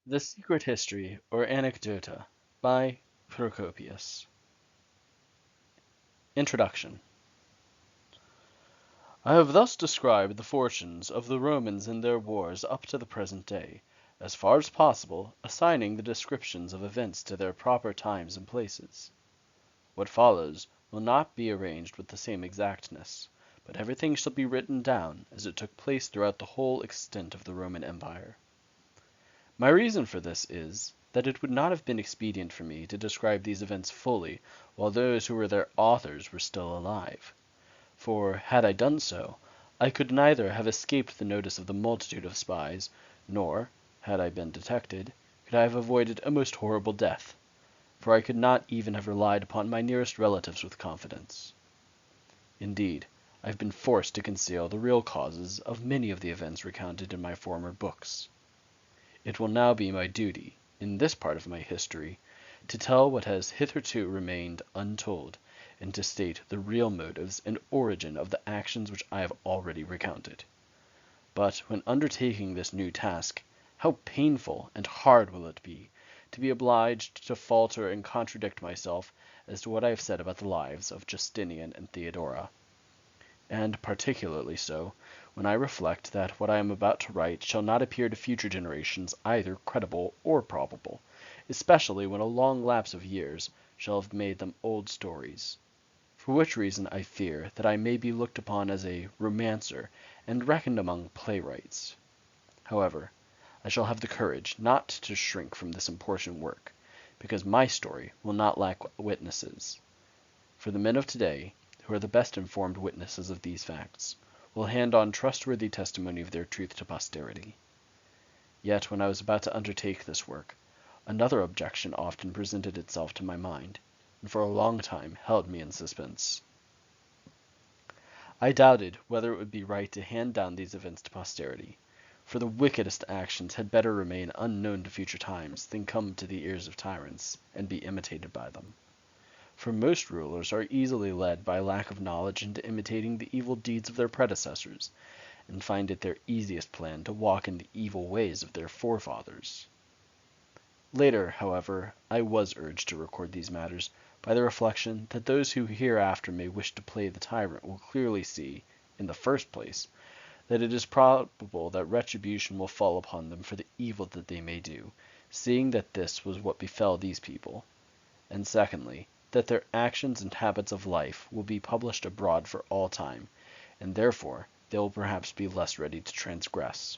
The Secret History, or Anecdota, by Procopius. Introduction. I have thus described the fortunes of the Romans in their wars up to the present day, as far as possible assigning the descriptions of events to their proper times and places. What follows will not be arranged with the same exactness, but everything shall be written down as it took place throughout the whole extent of the Roman Empire. My reason for this is, that it would not have been expedient for me to describe these events fully while those who were their authors were still alive. For, had I done so, I could neither have escaped the notice of the multitude of spies, nor, had I been detected, could I have avoided a most horrible death, for I could not even have relied upon my nearest relatives with confidence. Indeed, I have been forced to conceal the real causes of many of the events recounted in my former books. It will now be my duty, in this part of my history, to tell what has hitherto remained untold, and to state the real motives and origin of the actions which I have already recounted. But when undertaking this new task, how painful and hard will it be to be obliged to falter and contradict myself as to what I have said about the lives of Justinian and Theodora. And particularly so, when I reflect that what I am about to write shall not appear to future generations either credible or probable, especially when a long lapse of years shall have made them old stories. For which reason I fear that I may be looked upon as a romancer and reckoned among playwrights. However, I shall have the courage not to shrink from this important work, because my story will not lack witnesses. For the men of today, who are the best informed witnesses of these facts, will hand on trustworthy testimony of their truth to posterity. Yet when I was about to undertake this work, another objection often presented itself to my mind, and for a long time held me in suspense. I doubted whether it would be right to hand down these events to posterity, for the wickedest actions had better remain unknown to future times than come to the ears of tyrants, and be imitated by them. For most rulers are easily led by lack of knowledge into imitating the evil deeds of their predecessors, and find it their easiest plan to walk in the evil ways of their forefathers. Later, however, I was urged to record these matters by the reflection that those who hereafter may wish to play the tyrant will clearly see, in the first place, that it is probable that retribution will fall upon them for the evil that they may do, seeing that this was what befell these people, and secondly, that their actions and habits of life will be published abroad for all time, and therefore they will perhaps be less ready to transgress.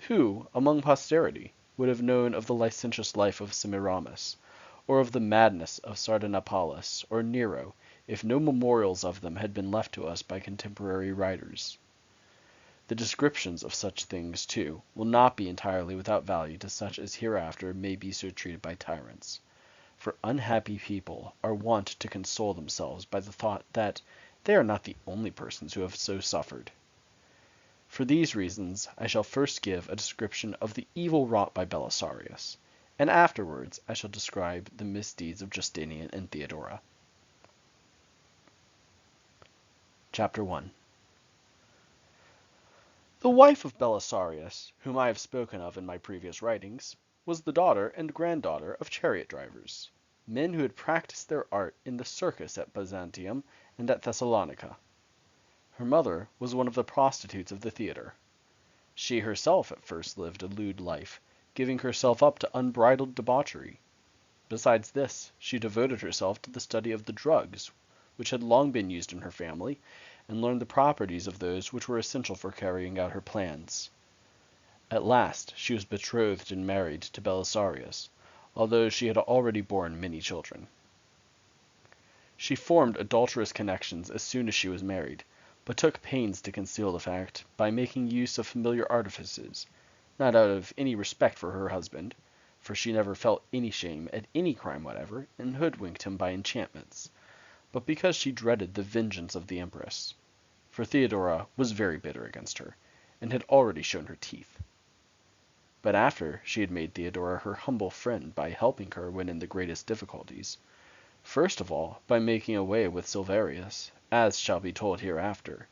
Who, among posterity, would have known of the licentious life of Semiramis, or of the madness of Sardanapalus or Nero, if no memorials of them had been left to us by contemporary writers? The descriptions of such things, too, will not be entirely without value to such as hereafter may be so treated by tyrants. For unhappy people are wont to console themselves by the thought that they are not the only persons who have so suffered. For these reasons I shall first give a description of the evil wrought by Belisarius, and afterwards I shall describe the misdeeds of Justinian and Theodora. Chapter 1. The wife of Belisarius, whom I have spoken of in my previous writings, was the daughter and granddaughter of chariot drivers, men who had practiced their art in the circus at Byzantium and at Thessalonica. Her mother was one of the prostitutes of the theater. She herself at first lived a lewd life, giving herself up to unbridled debauchery. Besides this, she devoted herself to the study of the drugs, which had long been used in her family, and learned the properties of those which were essential for carrying out her plans. At last she was betrothed and married to Belisarius, although she had already borne many children. She formed adulterous connections as soon as she was married, but took pains to conceal the fact by making use of familiar artifices, not out of any respect for her husband, for she never felt any shame at any crime whatever, and hoodwinked him by enchantments, but because she dreaded the vengeance of the Empress, for Theodora was very bitter against her, and had already shown her teeth. But after she had made Theodora her humble friend by helping her when in the greatest difficulties, first of all by making away with Silverius, as shall be told hereafter,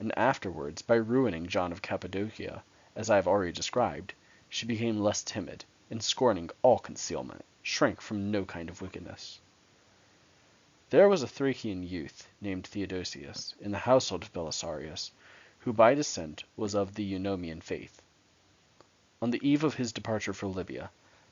and afterwards by ruining John of Cappadocia, as I have already described, she became less timid, and scorning all concealment, shrank from no kind of wickedness. There was a Thracian youth named Theodosius in the household of Belisarius, who by descent was of the Eunomian faith. On the eve of his departure for Libya,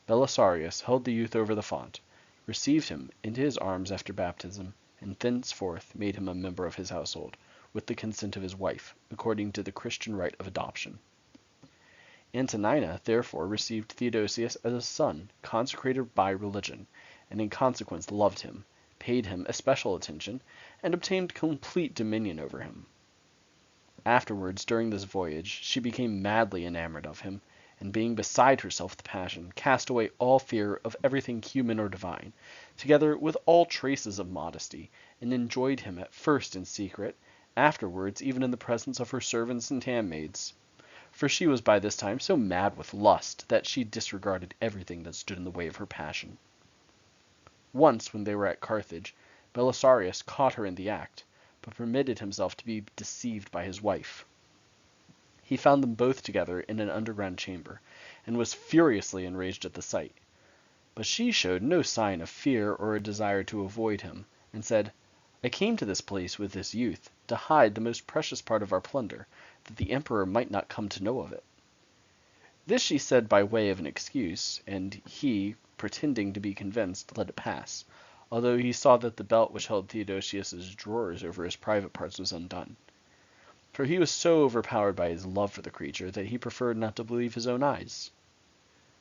Belisarius held the youth over the font, received him into his arms after baptism, and thenceforth made him a member of his household, with the consent of his wife, according to the Christian rite of adoption. Antonina therefore received Theodosius as a son consecrated by religion, and in consequence loved him, paid him especial attention, and obtained complete dominion over him. Afterwards, during this voyage, she became madly enamored of him, and being beside herself with passion, cast away all fear of everything human or divine, together with all traces of modesty, and enjoyed him at first in secret, afterwards even in the presence of her servants and handmaids. For she was by this time so mad with lust that she disregarded everything that stood in the way of her passion. Once, when they were at Carthage, Belisarius caught her in the act, but permitted himself to be deceived by his wife. He found them both together in an underground chamber, and was furiously enraged at the sight. But she showed no sign of fear or a desire to avoid him, and said, "I came to this place with this youth to hide the most precious part of our plunder, that the emperor might not come to know of it." This she said by way of an excuse, and he, pretending to be convinced, let it pass, although he saw that the belt which held Theodosius's drawers over his private parts was undone. For he was so overpowered by his love for the creature that he preferred not to believe his own eyes.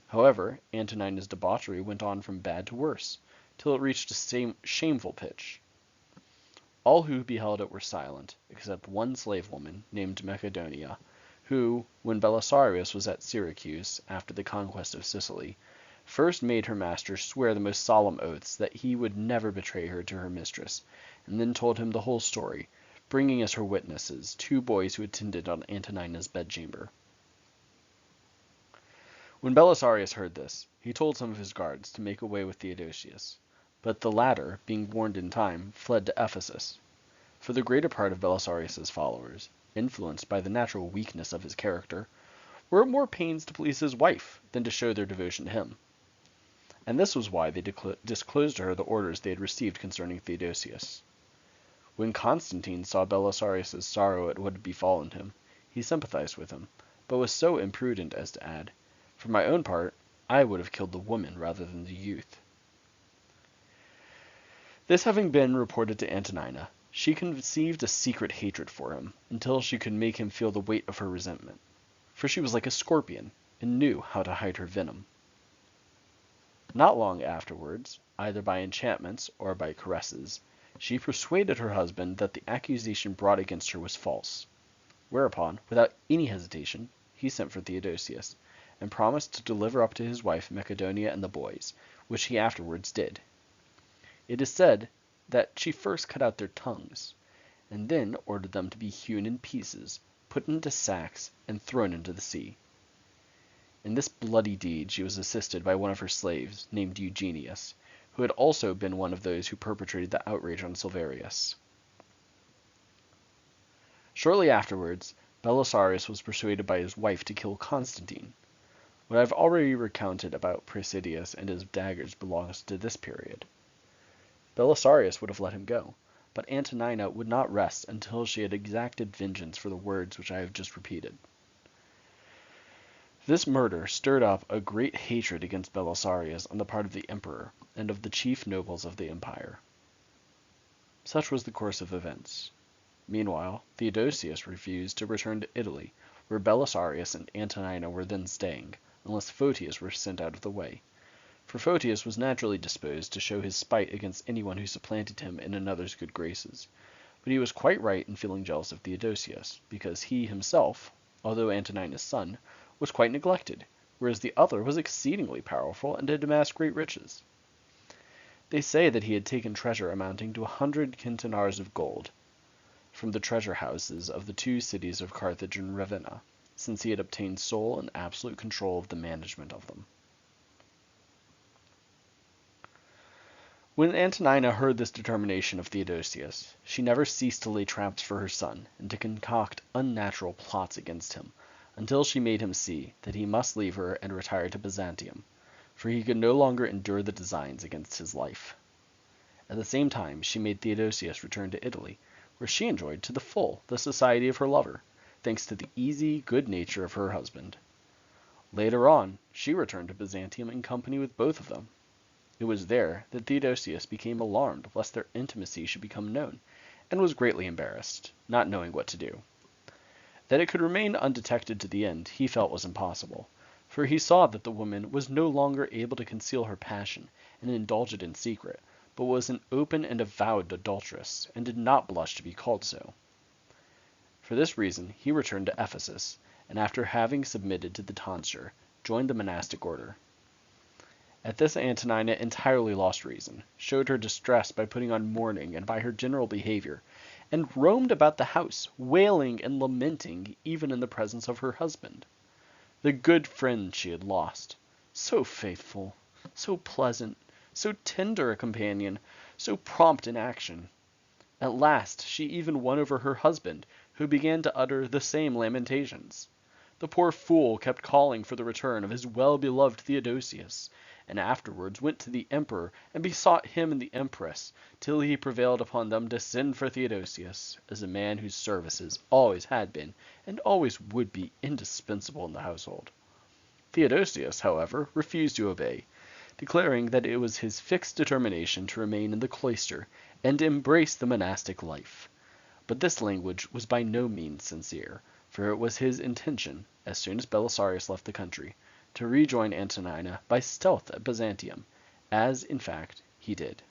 However, Antonina's debauchery went on from bad to worse, till it reached a shameful pitch. All who beheld it were silent, except one slave woman named Macedonia, who, when Belisarius was at Syracuse, after the conquest of Sicily, first made her master swear the most solemn oaths that he would never betray her to her mistress, and then told him the whole story, bringing as her witnesses 2 boys who attended on Antonina's bedchamber. When Belisarius heard this, he told some of his guards to make away with Theodosius, but the latter, being warned in time, fled to Ephesus. For the greater part of Belisarius's followers, influenced by the natural weakness of his character, were at more pains to please his wife than to show their devotion to him. And this was why they disclosed to her the orders they had received concerning Theodosius. When Constantine saw Belisarius's sorrow at what had befallen him, he sympathized with him, but was so imprudent as to add, "For my own part, I would have killed the woman rather than the youth." This having been reported to Antonina, she conceived a secret hatred for him, until she could make him feel the weight of her resentment, for she was like a scorpion, and knew how to hide her venom. Not long afterwards, either by enchantments or by caresses, she persuaded her husband that the accusation brought against her was false, whereupon, without any hesitation, he sent for Theodosius, and promised to deliver up to his wife Macedonia and the boys, which he afterwards did. It is said that she first cut out their tongues, and then ordered them to be hewn in pieces, put into sacks, and thrown into the sea. In this bloody deed she was assisted by one of her slaves, named Eugenius, who had also been one of those who perpetrated the outrage on Silverius. Shortly afterwards, Belisarius was persuaded by his wife to kill Constantine. What I have already recounted about Prasidius and his daggers belongs to this period. Belisarius would have let him go, but Antonina would not rest until she had exacted vengeance for the words which I have just repeated. This murder stirred up a great hatred against Belisarius on the part of the emperor and of the chief nobles of the empire. Such was the course of events. Meanwhile, Theodosius refused to return to Italy, where Belisarius and Antonina were then staying, unless Photius were sent out of the way. For Photius was naturally disposed to show his spite against anyone who supplanted him in another's good graces, but he was quite right in feeling jealous of Theodosius, because he himself, although Antonina's son, was quite neglected, whereas the other was exceedingly powerful and had amassed great riches. They say that he had taken treasure amounting to 100 centenars of gold from the treasure houses of the 2 cities of Carthage and Ravenna, since he had obtained sole and absolute control of the management of them. When Antonina heard this determination of Theodosius, she never ceased to lay traps for her son, and to concoct unnatural plots against him, until she made him see that he must leave her and retire to Byzantium, for he could no longer endure the designs against his life. At the same time, she made Theodosius return to Italy, where she enjoyed to the full the society of her lover, thanks to the easy good nature of her husband. Later on, she returned to Byzantium in company with both of them. It was there that Theodosius became alarmed lest their intimacy should become known, and was greatly embarrassed, not knowing what to do. That it could remain undetected to the end he felt was impossible, for he saw that the woman was no longer able to conceal her passion and indulge it in secret, but was an open and avowed adulteress, and did not blush to be called so. For this reason he returned to Ephesus, and after having submitted to the tonsure, joined the monastic order. At this Antonina entirely lost reason, showed her distress by putting on mourning and by her general behavior, and roamed about the house, wailing and lamenting even in the presence of her husband. The good friend she had lost, so faithful, so pleasant, so tender a companion, so prompt in action. At last she even won over her husband, who began to utter the same lamentations. The poor fool kept calling for the return of his well-beloved Theodosius, and afterwards went to the emperor and besought him and the empress, till he prevailed upon them to send for Theodosius, as a man whose services always had been and always would be indispensable in the household. Theodosius, however, refused to obey, declaring that it was his fixed determination to remain in the cloister and embrace the monastic life. But this language was by no means sincere, for it was his intention, as soon as Belisarius left the country, to rejoin Antonina by stealth at Byzantium, as, in fact, he did.